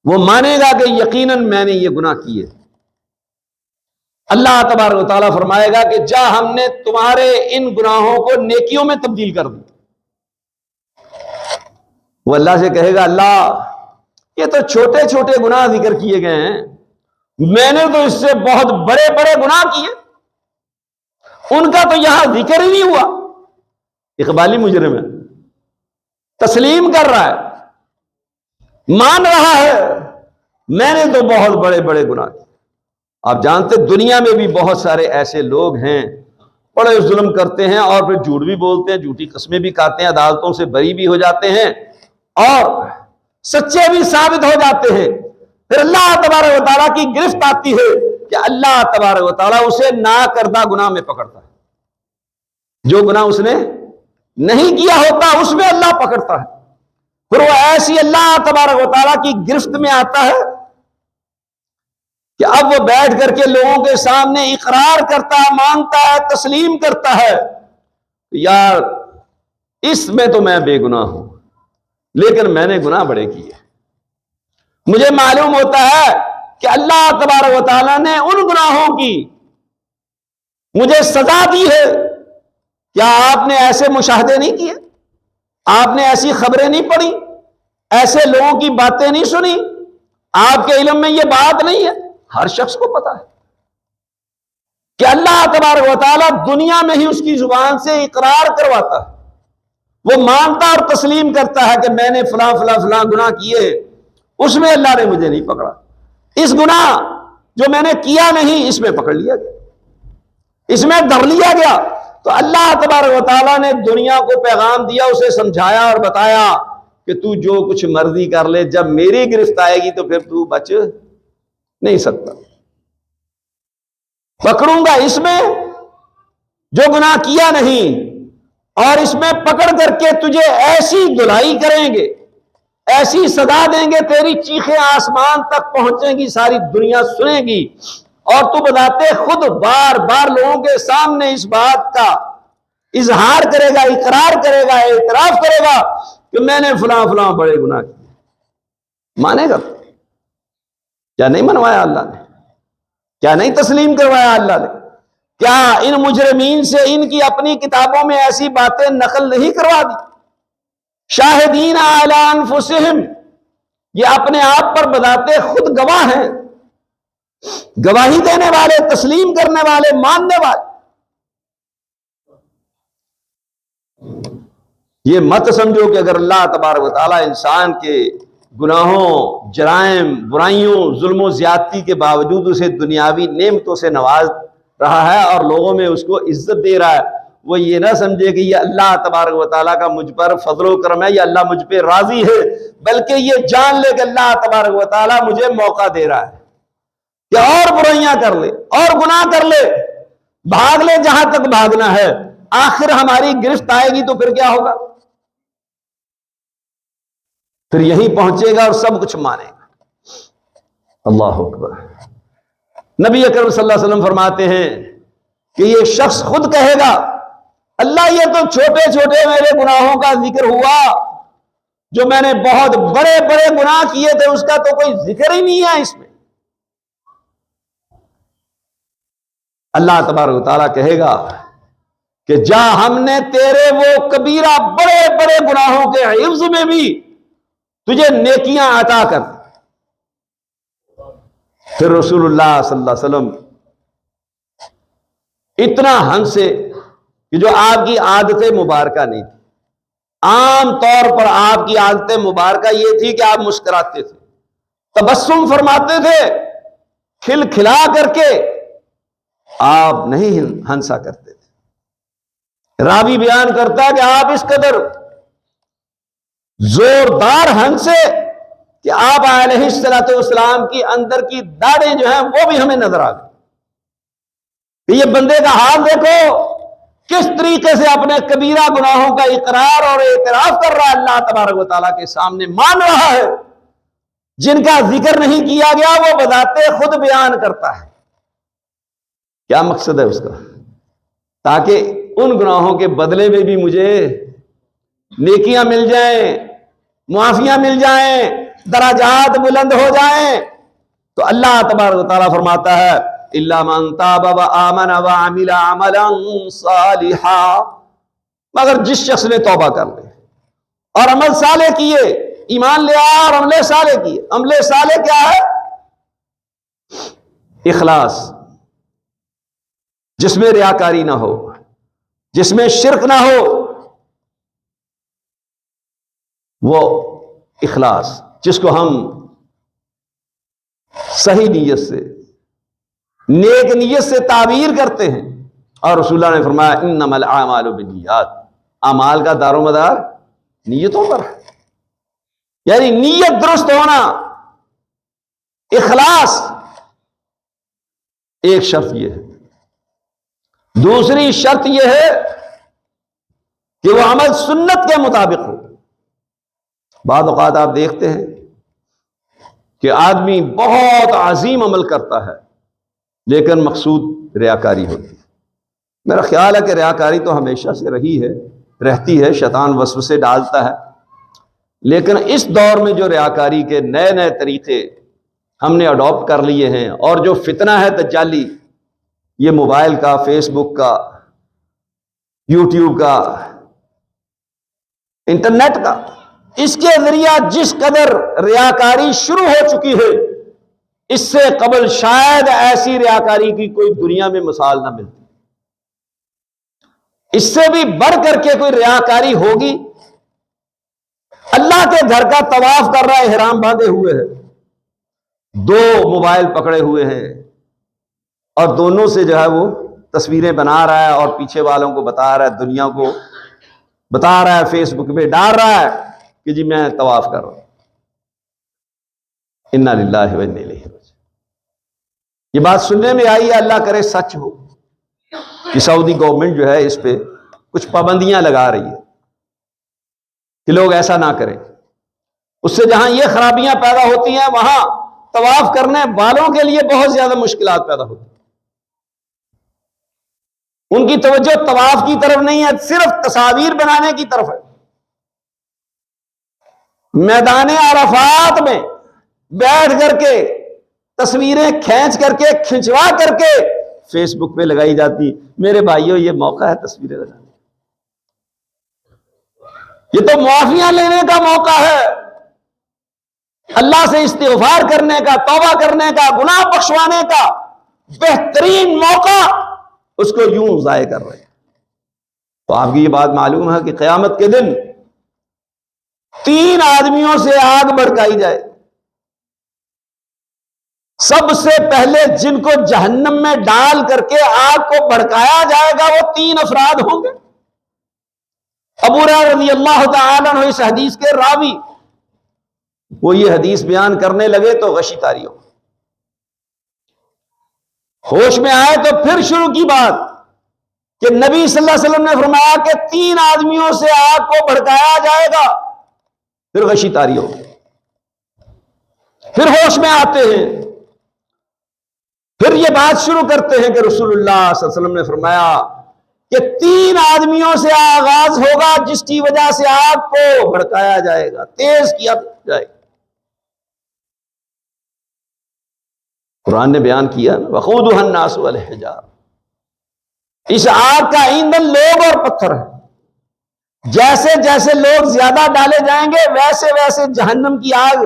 وہ مانے گا کہ یقیناً میں نے یہ گناہ کیے۔ اللہ تبارک و تعالیٰ فرمائے گا کہ جا ہم نے تمہارے ان گناہوں کو نیکیوں میں تبدیل کر دی۔ وہ اللہ سے کہے گا اللہ یہ تو چھوٹے چھوٹے گناہ ذکر کیے گئے ہیں، میں نے تو اس سے بہت بڑے بڑے گناہ کیے، ان کا تو یہاں ذکر ہی نہیں ہوا۔ اقبالی مجرم ہے، تسلیم کر رہا ہے، مان رہا ہے میں نے تو بہت بڑے بڑے گناہ کیے۔ آپ جانتے دنیا میں بھی بہت سارے ایسے لوگ ہیں بڑے ظلم کرتے ہیں اور پھر جھوٹ بھی بولتے ہیں، جھوٹی قسمیں بھی کھاتے ہیں، عدالتوں سے بری بھی ہو جاتے ہیں اور سچے بھی ثابت ہو جاتے ہیں، پھر اللہ تبارک و تعالیٰ کی گرفت آتی ہے کہ اللہ تبارک و تعالیٰ اسے نا کردہ گناہ میں پکڑتا ہے، جو گناہ اس نے نہیں کیا ہوتا اس میں اللہ پکڑتا ہے، پھر وہ ایسی اللہ تبارک و تعالیٰ کی گرفت میں آتا ہے کہ اب وہ بیٹھ کر کے لوگوں کے سامنے اقرار کرتا ہے، مانتا ہے، تسلیم کرتا ہے، یار اس میں تو میں بے گناہ ہوں، لیکن میں نے گناہ بڑے کیے۔ مجھے معلوم ہوتا ہے کہ اللہ تبارک و تعالیٰ نے ان گناہوں کی مجھے سزا دی ہے۔ کیا آپ نے ایسے مشاہدے نہیں کیے؟ آپ نے ایسی خبریں نہیں پڑھی؟ ایسے لوگوں کی باتیں نہیں سنی؟ آپ کے علم میں یہ بات نہیں ہے؟ ہر شخص کو پتا ہے کہ اللہ تبارک و تعالیٰ دنیا میں ہی اس کی زبان سے اقرار کرواتا ہے، وہ مانتا اور تسلیم کرتا ہے کہ میں نے فلاں فلاں فلاں گناہ کیے، اس میں اللہ نے مجھے نہیں پکڑا، اس گناہ جو میں نے کیا نہیں اس میں پکڑ لیا گیا، اس میں دھر لیا گیا۔ تو اللہ تبارک و تعالیٰ نے دنیا کو پیغام دیا، اسے سمجھایا اور بتایا کہ تو جو کچھ مرضی کر لے، جب میری گرفت آئے گی تو پھر تو بچ نہیں سکتا۔ پکڑوں گا اس میں جو گناہ کیا نہیں، اور اس میں پکڑ کر کے تجھے ایسی دھلائی کریں گے، ایسی سزا دیں گے، تیری چیخیں آسمان تک پہنچیں گی، ساری دنیا سنے گی، اور تو بتاتے خود بار بار لوگوں کے سامنے اس بات کا اظہار کرے گا، اقرار کرے گا، اعتراف کرے گا کہ میں نے فلاں فلاں بڑے گناہ کیے۔ مانے گا؟ کیا نہیں منوایا اللہ نے؟ کیا نہیں تسلیم کروایا اللہ نے؟ کیا ان مجرمین سے ان کی اپنی کتابوں میں ایسی باتیں نقل نہیں کروا دی؟ شاہدین علی انفسہم، یہ اپنے آپ پر بذات خود گواہ ہیں، گواہی دینے والے، تسلیم کرنے والے، ماننے والے۔ یہ مت سمجھو کہ اگر اللہ تبارک و تعالیٰ انسان کے گناہوں، جرائم، برائیوں، ظلم و زیادتی کے باوجود اسے دنیاوی نعمتوں سے نواز رہا ہے اور لوگوں میں اس کو عزت دے رہا ہے، وہ یہ نہ سمجھے کہ یہ اللہ تبارک و تعالیٰ کا مجھ پر فضل و کرم ہے، یا اللہ مجھ پہ راضی ہے، بلکہ یہ جان لے کہ اللہ تبارک و تعالیٰ مجھے موقع دے رہا ہے کہ اور برائیاں کر لے، اور گناہ کر لے، بھاگ لے جہاں تک بھاگنا ہے، آخر ہماری گرفت آئے گی تو پھر کیا ہوگا؟ پھر یہیں پہنچے گا اور سب کچھ مانے گا۔ اللہ اکبر۔ نبی اکرم صلی اللہ علیہ وسلم فرماتے ہیں کہ یہ شخص خود کہے گا، اللہ یہ تو چھوٹے چھوٹے میرے گناہوں کا ذکر ہوا، جو میں نے بہت بڑے بڑے گناہ کیے تھے اس کا تو کوئی ذکر ہی نہیں ہے اس میں۔ اللہ تبارک و تعالیٰ کہے گا کہ جا ہم نے تیرے وہ کبیرہ بڑے بڑے گناہوں کے حفظ میں بھی تجھے نیکیاں عطا کر۔ پھر رسول اللہ صلی اللہ علیہ وسلم اتنا ہنسے کہ جو آپ کی عادت مبارکہ نہیں تھی۔ عام طور پر آپ کی عادت مبارکہ یہ تھی کہ آپ مسکراتے تھے، تبسم فرماتے تھے، کھل کھلا کر کے آپ نہیں ہنسا کرتے تھے۔ راوی بیان کرتا ہے کہ آپ اس قدر زوردار ہنسے کہ آپ علیہ السلام کی اندر کی داڑھیں جو ہیں وہ بھی ہمیں نظر آ گئی۔ یہ بندے کا حال دیکھو، کس طریقے سے اپنے کبیرہ گناہوں کا اقرار اور اعتراف کر رہا ہے، اللہ تبارک و تعالیٰ کے سامنے مان رہا ہے۔ جن کا ذکر نہیں کیا گیا وہ بذات خود بیان کرتا ہے۔ کیا مقصد ہے اس کا؟ تاکہ ان گناہوں کے بدلے میں بھی مجھے نیکیاں مل جائیں، معافیاں مل جائیں، درجات بلند ہو جائیں۔ تو اللہ تبارک و تعالیٰ فرماتا ہے الا من تاب وآمن وعمل عملا صالحا، مگر جس شخص نے توبہ کر لے اور عمل صالح کیے، ایمان لے آیا اور عمل صالح کیے۔ عمل صالح کیا ہے؟ اخلاص، جس میں ریاکاری نہ ہو، جس میں شرک نہ ہو، وہ اخلاص جس کو ہم صحیح نیت سے، نیک نیت سے تعبیر کرتے ہیں۔ اور رسول اللہ نے فرمایا انما الاعمال بالنیات، اعمال کا دار و مدار نیتوں پر ہے، یعنی نیت درست ہونا، اخلاص ایک شرط یہ ہے۔ دوسری شرط یہ ہے کہ وہ عمل سنت کے مطابق ہو۔ بعض اوقات آپ دیکھتے ہیں کہ آدمی بہت عظیم عمل کرتا ہے لیکن مقصود ریاکاری ہوتی ہے۔ میرا خیال ہے کہ ریاکاری تو ہمیشہ سے رہتی ہے، شیطان وسوسے ڈالتا ہے، لیکن اس دور میں جو ریاکاری کے نئے نئے طریقے ہم نے اڈاپٹ کر لیے ہیں، اور جو فتنہ ہے دجالی، یہ موبائل کا، فیس بک کا، یوٹیوب کا، انٹرنیٹ کا، اس کے ذریعہ جس قدر ریاکاری شروع ہو چکی ہے، اس سے قبل شاید ایسی ریاکاری کی کوئی دنیا میں مثال نہ ملتی۔ اس سے بھی بڑھ کر کے کوئی ریاکاری ہوگی؟ اللہ کے گھر کا طواف کر رہا ہے، احرام باندھے ہوئے ہے، 2 موبائل پکڑے ہوئے ہیں، اور دونوں سے جو ہے وہ تصویریں بنا رہا ہے، اور پیچھے والوں کو بتا رہا ہے، دنیا کو بتا رہا ہے، فیس بک پہ ڈال رہا ہے کہ جی میں طواف کر رہا ہوں۔ انا للہ و انا الیہ راجعون۔ یہ بات سننے میں آئی ہے، اللہ کرے سچ ہو، کہ سعودی گورنمنٹ جو ہے اس پہ کچھ پابندیاں لگا رہی ہے کہ لوگ ایسا نہ کریں۔ اس سے جہاں یہ خرابیاں پیدا ہوتی ہیں، وہاں طواف کرنے والوں کے لیے بہت زیادہ مشکلات پیدا ہوتی ہیں۔ ان کی توجہ طواف کی طرف نہیں ہے، صرف تصاویر بنانے کی طرف ہے۔ میدان عرفات میں بیٹھ کر کے تصویریں کھنچوا کر کے فیس بک پہ لگائی جاتی۔ میرے بھائیوں، یہ موقع ہے تصویریں لگانے، یہ تو معافیاں لینے کا موقع ہے، اللہ سے استغفار کرنے کا، توبہ کرنے کا، گناہ بخشوانے کا بہترین موقع، اس کو یوں ضائع کر رہے ہیں۔ تو آپ کی یہ بات معلوم ہے کہ قیامت کے دن 3 آدمیوں سے آگ بھڑکائی جائے، سب سے پہلے جن کو جہنم میں ڈال کر کے آگ کو بھڑکایا جائے گا وہ 3 افراد ہوں گے۔ ابو ہریرہ رضی اللہ تعالی عنہ اس حدیث کے راوی، وہ یہ حدیث بیان کرنے لگے تو غشی طاری ہو، ہوش میں آئے تو پھر شروع کی بات کہ نبی صلی اللہ علیہ وسلم نے فرمایا کہ 3 آدمیوں سے آگ کو بھڑکایا جائے گا، پھر غشی طاری ہو، پھر ہوش میں آتے ہیں، پھر یہ بات شروع کرتے ہیں کہ رسول اللہ صلی اللہ علیہ وسلم نے فرمایا کہ 3 آدمیوں سے آغاز ہوگا جس کی وجہ سے آگ کو بھڑکایا جائے گا، تیز کیا جائے گا۔ قرآن نے بیان کیا، وقودها الناس والحجارہ، اس آگ کا ایندھن لوگ اور پتھر ہے۔ جیسے جیسے لوگ زیادہ ڈالے جائیں گے ویسے ویسے جہنم کی آگ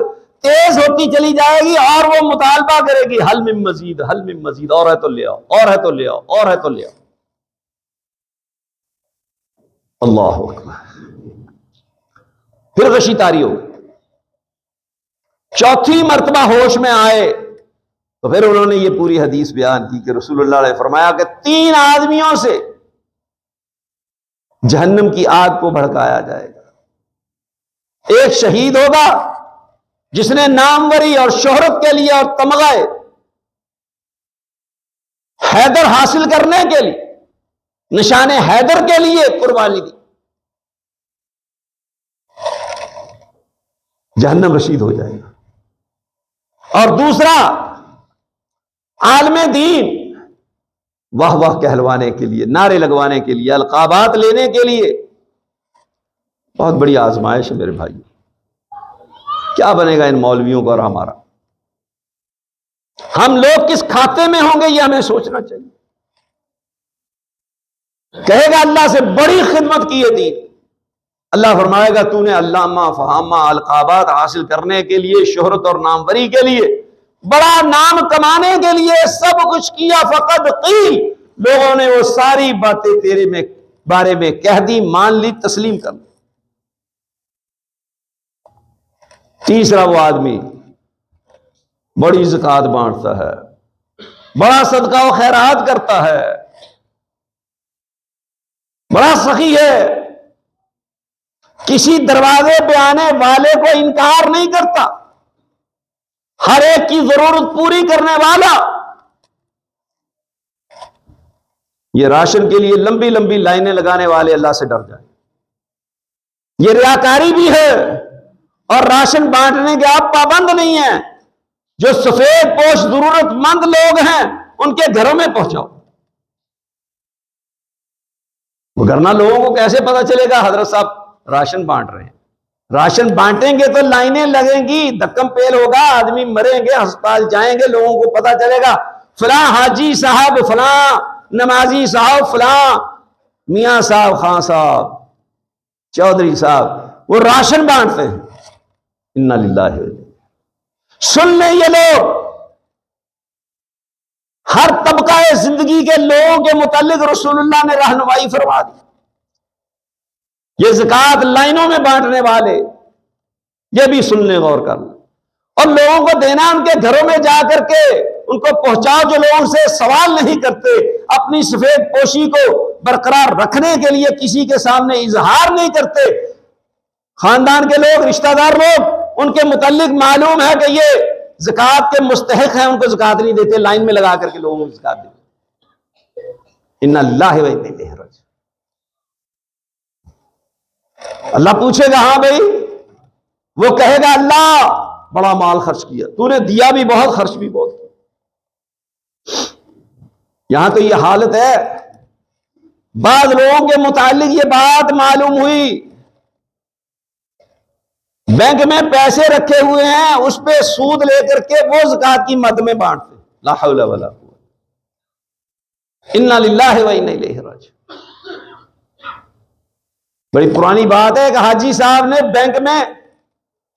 تیز ہوتی چلی جائے گی، اور وہ مطالبہ کرے گی حل من مزید، حل من مزید، اور ہے تو لے آؤ، اور ہے تو لے آؤ، اور ہے تو لے آؤ۔ اللہ اکبر۔ پھر غشی طاری ہو، 4تھی مرتبہ ہوش میں آئے تو پھر انہوں نے یہ پوری حدیث بیان کی کہ رسول اللہ نے فرمایا کہ 3 آدمیوں سے جہنم کی آگ کو بھڑکایا جائے گا۔ ایک شہید ہوگا جس نے ناموری اور شہرت کے لیے اور تمغہ حیدر حاصل کرنے کے لیے، نشان حیدر کے لیے قربانی دی، جہنم رشید ہو جائے گا۔ اور دوسرا عالم دین، واہ واہ کہلوانے کے لیے، نعرے لگوانے کے لیے، القابات لینے کے لیے، بہت بڑی آزمائش ہے میرے بھائی۔ کیا بنے گا ان مولویوں کا اور ہمارا؟ ہم لوگ کس کھاتے میں ہوں گے یہ ہمیں سوچنا چاہیے۔ کہے گا اللہ سے بڑی خدمت کی ہے دین، اللہ فرمائے گا تو نے علامہ فہامہ القابات حاصل کرنے کے لیے، شہرت اور ناموری کے لیے، بڑا نام کمانے کے لیے سب کچھ کیا، فقط قیل، لوگوں نے وہ ساری باتیں تیرے بارے میں کہہ دی، مان لی، تسلیم کر لی۔ تیسرا وہ آدمی بڑی زکوٰۃ بانٹتا ہے، بڑا صدقہ و خیرات کرتا ہے، بڑا سخی ہے، کسی دروازے پہ آنے والے کو انکار نہیں کرتا، ہر ایک کی ضرورت پوری کرنے والا۔ یہ راشن کے لیے لمبی لمبی لائنیں لگانے والے اللہ سے ڈر جائیں۔ یہ ریاکاری بھی ہے، اور راشن بانٹنے کے آپ پابند نہیں ہیں، جو سفید پوش ضرورت مند لوگ ہیں ان کے گھروں میں پہنچاؤ، وگرنہ لوگوں کو کیسے پتا چلے گا حضرت صاحب راشن بانٹ رہے ہیں؟ راشن بانٹیں گے تو لائنیں لگیں گی، دھکم پیل ہوگا، آدمی مریں گے، ہسپتال جائیں گے، لوگوں کو پتا چلے گا فلاں حاجی صاحب، فلاں نمازی صاحب، فلاں میاں صاحب، خان صاحب، چودھری صاحب وہ راشن بانٹتے ہیں۔ انا للہ، سن لیں یہ لوگ، ہر طبقہ زندگی کے لوگوں کے متعلق رسول اللہ نے رہنمائی فرما دی۔ یہ زکوٰۃ لائنوں میں بانٹنے والے، یہ بھی سن لیں، غور کر لیں، اور لوگوں کو دینا ان کے گھروں میں جا کر کے ان کو پہنچاؤ جو لوگوں سے سوال نہیں کرتے، اپنی سفید پوشی کو برقرار رکھنے کے لیے کسی کے سامنے اظہار نہیں کرتے۔ خاندان کے لوگ، رشتہ دار لوگ، ان کے متعلق معلوم ہے کہ یہ زکوٰۃ کے مستحق ہیں، ان کو زکوٰۃ نہیں دیتے، لائن میں لگا کر کے لوگوں کو زکوٰۃ دیتے۔ انا للہ و انا الیہ راجعون۔ اللہ پوچھے گا، ہاں بھائی، وہ کہے گا اللہ بڑا مال خرچ کیا تو نے، دیا بھی بہت، خرچ بھی بہت کیا۔ یہاں تو یہ حالت ہے، بعض لوگوں کے متعلق یہ بات معلوم ہوئی، بینک میں پیسے رکھے ہوئے ہیں، اس پہ سود لے کر کے وہ زکوٰۃ کی مد میں بانٹتے، لا حول ولا قوت انا للہ و انا الیہ راجعون۔ بڑی پرانی بات ہے کہ حاجی صاحب نے بینک میں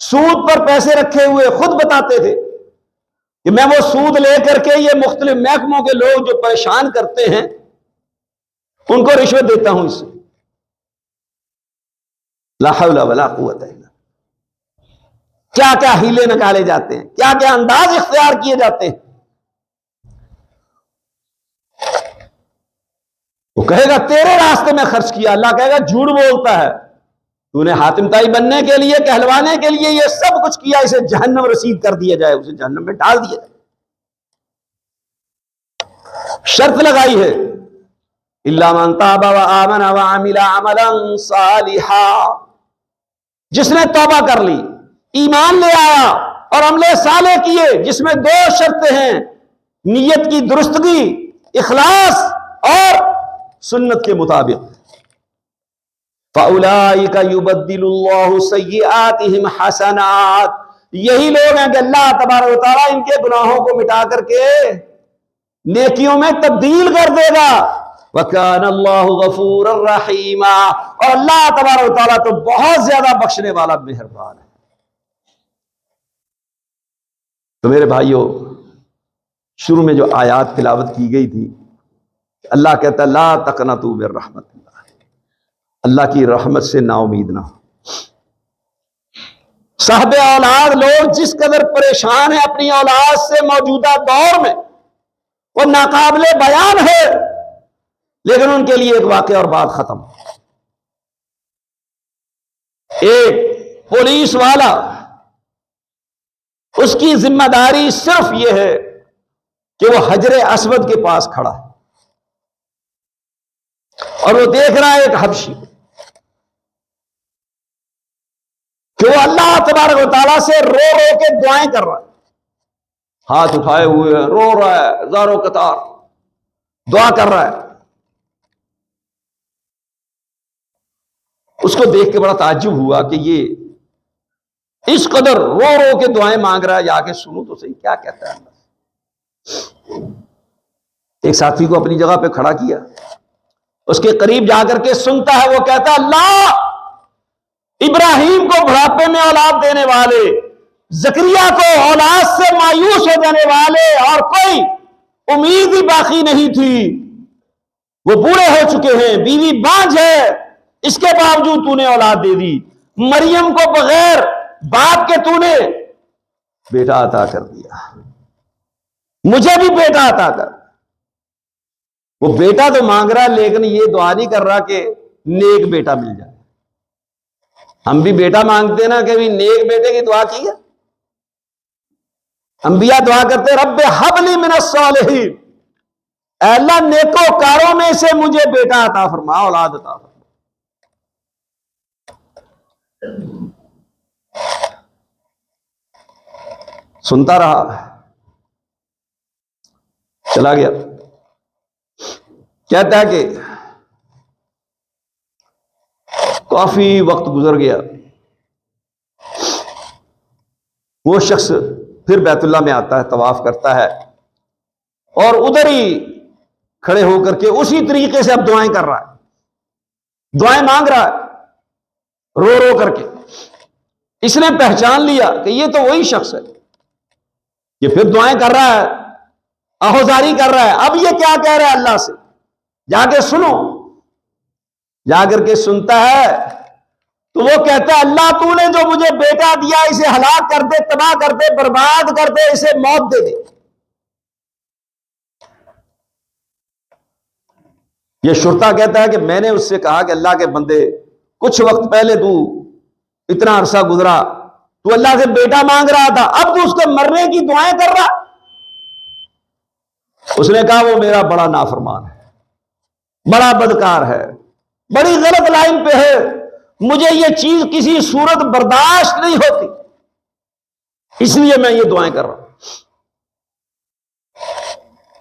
سود پر پیسے رکھے ہوئے، خود بتاتے تھے کہ میں وہ سود لے کر کے یہ مختلف محکموں کے لوگ جو پریشان کرتے ہیں ان کو رشوت دیتا ہوں، اس سے لا حول ولا قوت الا۔ کیا کیا ہیلے نکالے جاتے ہیں، کیا کیا انداز اختیار کیے جاتے ہیں۔ وہ کہے گا تیرے راستے میں خرچ کیا، اللہ کہے گا جھوٹ بولتا ہے، تو نے حاتم طائی بننے کے لیے، کہلوانے کے لیے یہ سب کچھ کیا، اسے جہنم رسید کر دیا جائے، اسے جہنم میں ڈال دیا جائے۔ شرط لگائی ہے الا من تاب وآمن وعمل عملا صالحا، جس نے توبہ کر لی، ایمان لے آیا اور عمل صالح کیے، جس میں دو شرطیں ہیں، نیت کی درستگی، اخلاص، اور سنت کے مطابق۔ فَأُولَئِكَ يُبَدِّلُ اللَّهُ سَيِّئَاتِهِمْ حَسَنَاتٍ، یہی لوگ ہیں کہ اللہ تبارک و تعالیٰ ان کے گناہوں کو مٹا کر کے نیکیوں میں تبدیل کر دے گا۔ وَكَانَ اللَّهُ غَفُورًا رَحِيمًا، اور اللہ تبارک و تعالیٰ تو بہت زیادہ بخشنے والا، مہربان ہے۔ تو میرے بھائیوں، شروع میں جو آیات تلاوت کی گئی تھی، اللہ کہتا ہے لا تقنطوا من رحمت اللہ، اللہ کی رحمت سے نا امید نہ ہو۔ صاحب اولاد لوگ جس قدر پریشان ہیں اپنی اولاد سے موجودہ دور میں، وہ ناقابل بیان ہے، لیکن ان کے لیے ایک واقعہ اور بات ختم۔ ایک پولیس والا، اس کی ذمہ داری صرف یہ ہے کہ وہ حجر اسود کے پاس کھڑا ہے اور وہ دیکھ رہا ہے ایک حبشی کہ وہ اللہ تبارک و تعالیٰ سے رو رو کے دعائیں کر رہا ہے، ہاتھ اٹھائے ہوئے ہے، رو رہا ہے، زار و قطار دعا کر رہا ہے۔ اس کو دیکھ کے بڑا تعجب ہوا کہ یہ اس قدر رو رو کے دعائیں مانگ رہا ہے، جا کے سنوں تو صحیح کیا کہتا ہے۔ ایک ساتھی کو اپنی جگہ پہ کھڑا کیا، اس کے قریب جا کر کے سنتا ہے، وہ کہتا ہے اللہ ابراہیم کو بڑھاپے میں اولاد دینے والے، زکریا کو اولاد سے مایوس ہو جانے والے، اور کوئی امید ہی باقی نہیں تھی، وہ بوڑھے ہو چکے ہیں، بیوی بانجھ ہے، اس کے باوجود تو نے اولاد دے دی، مریم کو بغیر باپ کے تو نے بیٹا عطا کر دیا، مجھے بھی بیٹا عطا کر۔ وہ بیٹا تو مانگ رہا، لیکن یہ دعا نہیں کر رہا کہ نیک بیٹا مل جائے۔ ہم بھی بیٹا مانگتے نا، کہ بھی نیک بیٹے کی دعا کی ہے؟ انبیاء دعا کرتے رب ہب لی من الصالحین، اے اللہ نیکوکاروں میں سے مجھے بیٹا عطا فرما، اولاد عطا فرما۔ سنتا رہا، چلا گیا۔ کہتا ہے کہ کافی وقت گزر گیا، وہ شخص پھر بیت اللہ میں آتا ہے، طواف کرتا ہے، اور ادھر ہی کھڑے ہو کر کے اسی طریقے سے اب دعائیں کر رہا ہے، دعائیں مانگ رہا ہے رو رو کر کے۔ اس نے پہچان لیا کہ یہ تو وہی شخص ہے، یہ پھر دعائیں کر رہا ہے، آہوزاری کر رہا ہے۔ اب یہ کیا کہہ رہا ہے اللہ سے؟ جا کے سنو۔ جا کر کے سنتا ہے تو وہ کہتا ہے اللہ تو نے جو مجھے بیٹا دیا اسے ہلاک کر دے، تباہ کر دے، برباد کر دے، اسے موت دے دے۔ یہ شرطا کہتا ہے کہ میں نے اس سے کہا کہ اللہ کے بندے، کچھ وقت پہلے تو اتنا عرصہ گزرا تو اللہ سے بیٹا مانگ رہا تھا، اب تو اس کے مرنے کی دعائیں کر رہا۔ اس نے کہا وہ میرا بڑا نافرمان ہے، بڑا بدکار ہے، بڑی غلط لائن پہ ہے، مجھے یہ چیز کسی صورت برداشت نہیں ہوتی، اس لیے میں یہ دعائیں کر رہا ہوں۔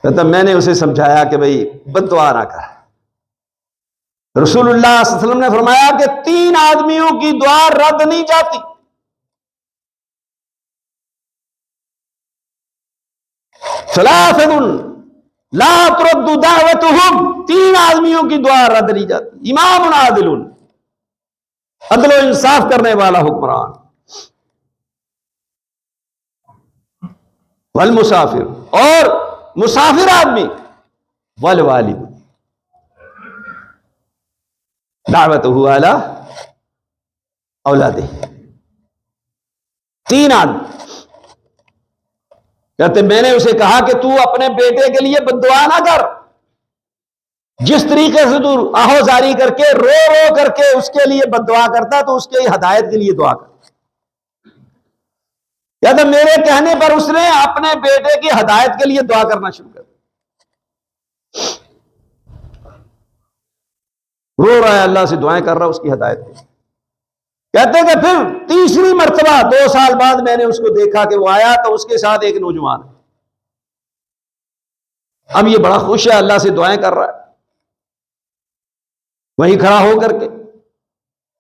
کہتا میں نے اسے سمجھایا کہ بھئی بد دعا نہ کر۔ رسول اللہ صلی اللہ علیہ وسلم نے فرمایا کہ 3 آدمیوں کی دعا رد نہیں جاتی۔ ثلاثۃ لا ترد دعوتهم، 3 آدمیوں کی دعا رد نہیں جاتی۔ امام عادل، عدل و انصاف کرنے والا حکمران، والمسافر، اور مسافر آدمی، والوالد دعوتہ علی اولادہ۔ 3 آدمی کہتے میں نے اسے کہا کہ تو اپنے بیٹے کے لیے بد دعا نہ کر، جس طریقے سے تو آہوزاری کر کے رو رو کر کے اس کے لیے بد دعا کرتا تو اس کے ہدایت کے لیے دعا کر۔ کہتا میرے کہنے پر اس نے اپنے بیٹے کی ہدایت کے لیے دعا کرنا شروع کر دیا، رو رہا ہے، اللہ سے دعائیں کر رہا ہے اس کی ہدایت کے لیے۔ کہتے کہ پھر تیسری مرتبہ 2 سال بعد میں نے اس کو دیکھا کہ وہ آیا تو اس کے ساتھ ایک نوجوان ہے۔ اب یہ بڑا خوش ہے، اللہ سے دعائیں کر رہا ہے، وہیں کھڑا ہو کر کے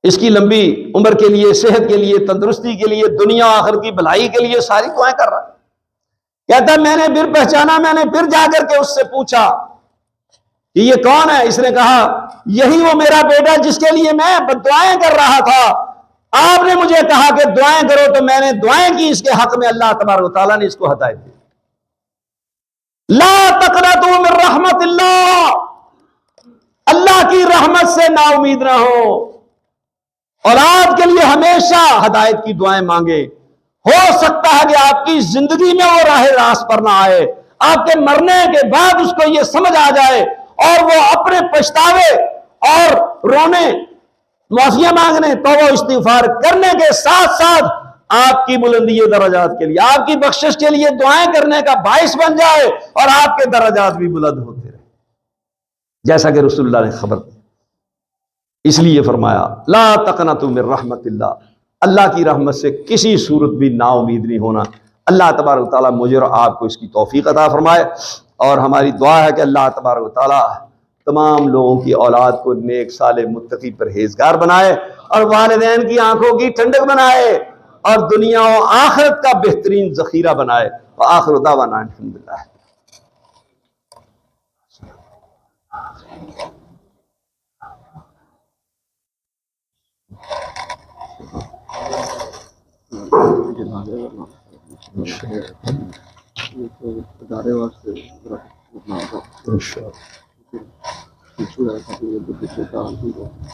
اس کی لمبی عمر کے لیے، صحت کے لیے، تندرستی کے لیے، دنیا آخر کی بھلائی کے لیے ساری دعائیں کر رہا ہے۔ کہتا میں نے پھر پہچانا، میں نے پھر جا کر کے اس سے پوچھا کہ یہ کون ہے؟ اس نے کہا یہی وہ میرا بیٹا جس کے لیے میں بد دعائیں کر رہا تھا، آپ نے مجھے کہا کہ دعائیں کرو تو میں نے دعائیں کی، اس کے حق میں اللہ تبارک و تعالیٰ نے اس کو ہدایت دی۔ لا تقنطوا من رحمت اللہ، اللہ کی رحمت سے نا امید نہ ہو، اولاد کے لیے ہمیشہ ہدایت کی دعائیں مانگے۔ ہو سکتا ہے کہ آپ کی زندگی میں وہ راہ راست پر نہ آئے، آپ کے مرنے کے بعد اس کو یہ سمجھ آ جائے اور وہ اپنے پچھتاوے اور رونے، معافیاں مانگنے، توبہ استغفار کرنے کے ساتھ ساتھ آپ کی بلندی درجات کے لیے، آپ کی بخشش کے لیے دعائیں کرنے کا باعث بن جائے اور آپ کے درجات بھی بلند ہوتے رہے، جیسا کہ رسول اللہ نے خبر دی۔ اس لیے فرمایا لا تقنطوا من رحمت اللہ، اللہ کی رحمت سے کسی صورت بھی نا امید نہیں ہونا۔ اللہ تبارک و تعالیٰ مجھے اور آپ کو اس کی توفیق عطا فرمائے، اور ہماری دعا ہے کہ اللہ تبارک و تعالیٰ تمام لوگوں کی اولاد کو نیک صالح متقی پرہیزگار بنائے، اور والدین کی آنکھوں کی ٹھنڈک بنائے، اور دنیا و آخرت کا بہترین ذخیرہ بنائے۔ وآخر دعوانا الحمدللہ۔ ادارے واسطے انشاءاللہ